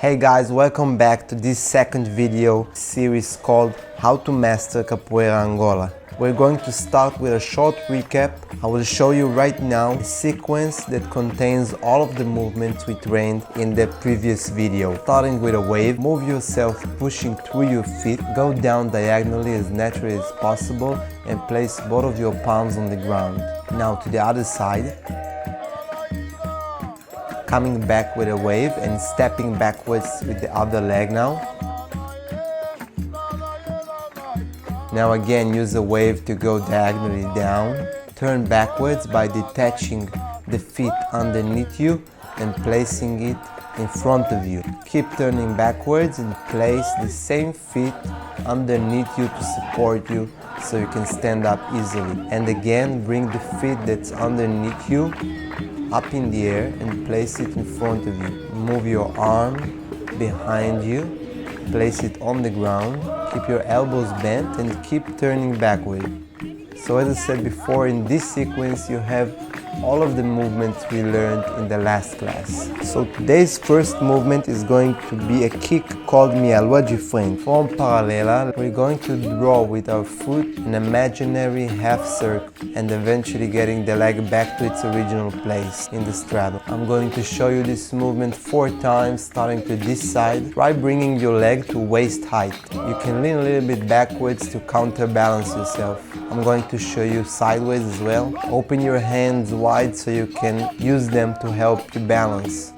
Hey guys, welcome back to this second video series called How to Master Capoeira Angola. We're going to start with a short recap. I will show you right now a sequence that contains all of the movements we trained in the previous video. Starting with a wave, move yourself pushing through your feet, go down diagonally as naturally as possible and place both of your palms on the ground. Now to the other side. Coming back with a wave and stepping backwards with the other leg now. Now again use a wave to go diagonally down. Turn backwards by detaching the feet underneath you and placing it in front of you. Keep turning backwards and place the same feet underneath you to support you so you can stand up easily. And again bring the feet that's underneath you up in the air and place it in front of you. Move your arm behind you, place it on the ground, keep your elbows bent and keep turning backward. So as I said before, in this sequence you have all of the movements we learned in the last class. So today's first movement is going to be a kick called minha lua de frente. From paralela, we're going to draw with our foot an imaginary half circle and eventually getting the leg back to its original place in the straddle. I'm going to show you this movement 4 times, starting to this side. Try bringing your leg to waist height. You can lean a little bit backwards to counterbalance yourself. I'm going to show you sideways as well. Open your hands wide so you can use them to help you balance.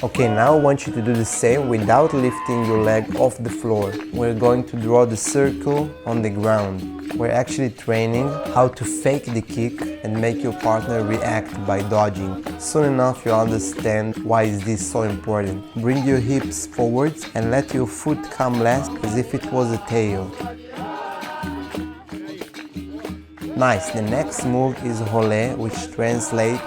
Okay, now I want you to do the same without lifting your leg off the floor. We're going to draw the circle on the ground. We're actually training how to fake the kick and make your partner react by dodging. Soon enough you'll understand why is this so important. Bring your hips forwards and let your foot come last as if it was a tail. Nice, the next move is rolé, which translates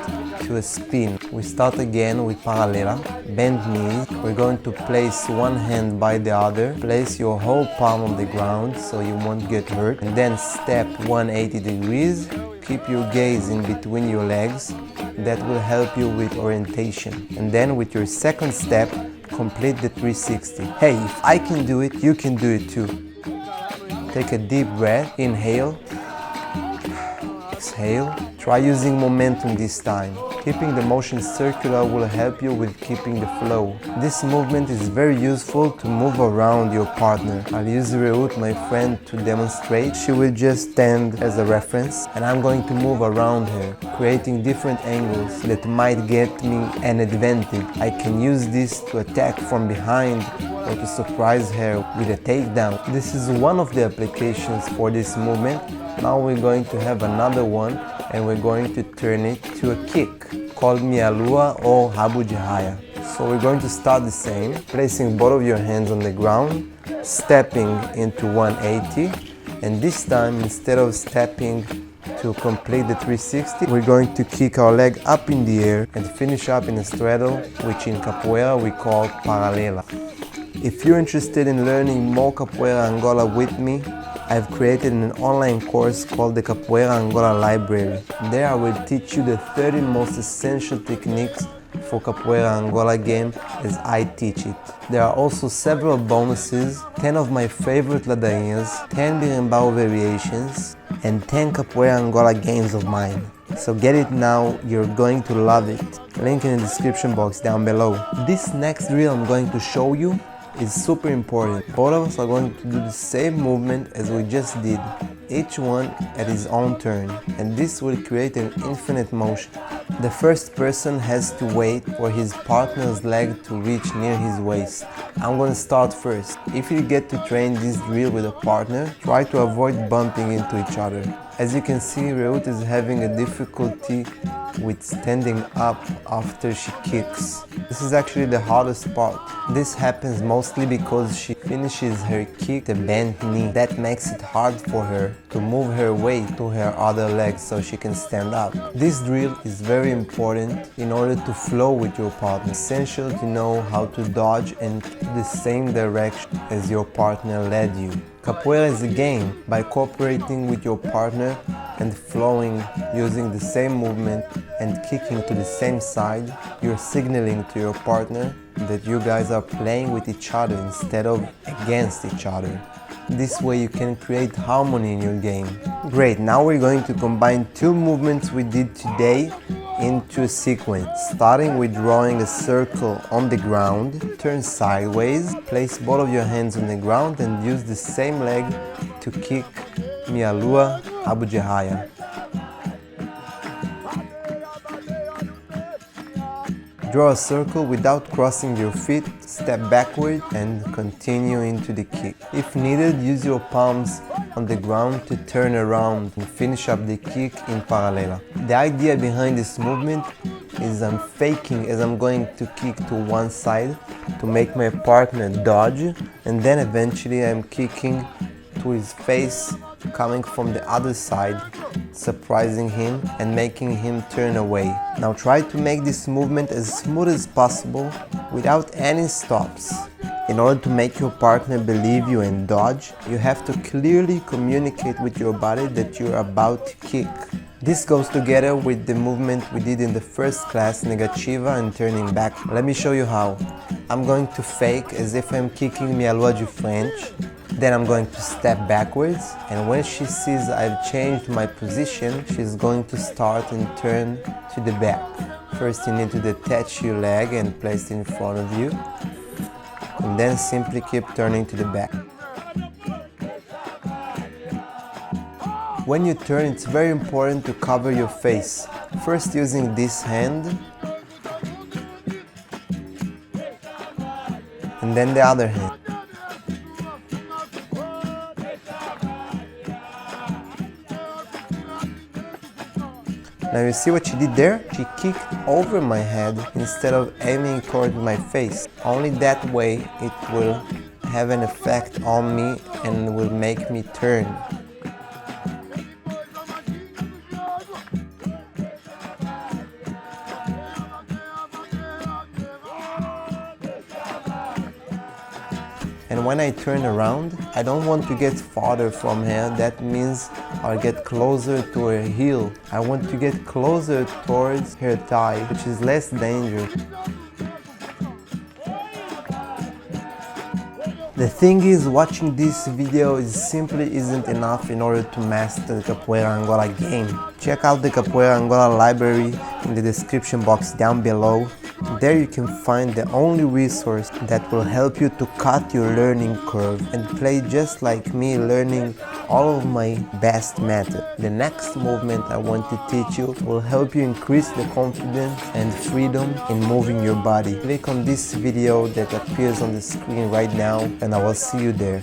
to a spin. We start again with paralela, bend knees. We're going to place one hand by the other, place your whole palm on the ground so you won't get hurt, and then step 180 degrees. Keep your gaze in between your legs. That will help you with orientation. And then with your second step, complete the 360. Hey, if I can do it, you can do it too. Take a deep breath, inhale. Exhale. Try using momentum this time. Keeping the motion circular will help you with keeping the flow. This movement is very useful to move around your partner. I'll use Reut, my friend, to demonstrate. She will just stand as a reference and I'm going to move around her, creating different angles that might get me an advantage. I can use this to attack from behind or to surprise her with a takedown. This is one of the applications for this movement. Now we're going to have another one and we're going to turn it to a kick called minha lua or Habu Jahaya. So we're going to start the same, placing both of your hands on the ground, stepping into 180, and this time instead of stepping to complete the 360, we're going to kick our leg up in the air and finish up in a straddle, which in capoeira we call paralela. If you're interested in learning more Capoeira Angola with me, I've created an online course called the Capoeira Angola Library. There I will teach you the 30 most essential techniques for Capoeira Angola game as I teach it. There are also several bonuses, 10 of my favorite ladainhas, 10 berimbau variations, and 10 Capoeira Angola games of mine. So get it now, you're going to love it. Link in the description box down below. This next drill I'm going to show you is super important. Both of us are going to do the same movement as we just did, each one at his own turn, and this will create an infinite motion. The first person has to wait for his partner's leg to reach near his waist. I'm going to start first. If you get to train this drill with a partner, try to avoid bumping into each other. As you can see, Reut is having a difficulty with standing up after she kicks. This is actually the hardest part. This happens mostly because she finishes her kick the bent knee. That makes it hard for her to move her weight to her other leg so she can stand up. This drill is very important in order to flow with your partner. It's essential to know how to dodge and the same direction as your partner led you. Capoeira is a game. By cooperating with your partner and flowing using the same movement and kicking to the same side, you're signaling to your partner that you guys are playing with each other instead of against each other. This way you can create harmony in your game. Great, now we're going to combine two movements we did today into a sequence. Starting with drawing a circle on the ground, turn sideways, place both of your hands on the ground and use the same leg to kick Mialua Habu Jahaya. Draw a circle without crossing your feet, step backward and continue into the kick. If needed, use your palms on the ground to turn around and finish up the kick in paralela. The idea behind this movement is I'm faking as I'm going to kick to one side to make my partner dodge, and then eventually I'm kicking to his face coming from the other side, surprising him and making him turn away. Now try to make this movement as smooth as possible without any stops. In order to make your partner believe you and dodge, you have to clearly communicate with your body that you're about to kick. This goes together with the movement we did in the first class, negativa and turning back. Let me show you how. I'm going to fake as if I'm kicking Mialua de French. Then I'm going to step backwards, and when she sees I've changed my position, she's going to start and turn to the back. First you need to detach your leg and place it in front of you, and then simply keep turning to the back. When you turn, it's very important to cover your face. First using this hand, and then the other hand. Now you see what she did there? She kicked over my head instead of aiming toward my face. Only that way it will have an effect on me and will make me turn. And when I turn around, I don't want to get farther from her. That means I'll get closer to her heel. I want to get closer towards her thigh, which is less dangerous. The thing is, watching this video simply isn't enough in order to master the Capoeira Angola game. Check out the Capoeira Angola library in the description box down below. There you can find the only resource that will help you to cut your learning curve and play just like me, learning all of my best method. The next movement I want to teach you will help you increase the confidence and freedom in moving your body. Click on this video that appears on the screen right now and I will see you there.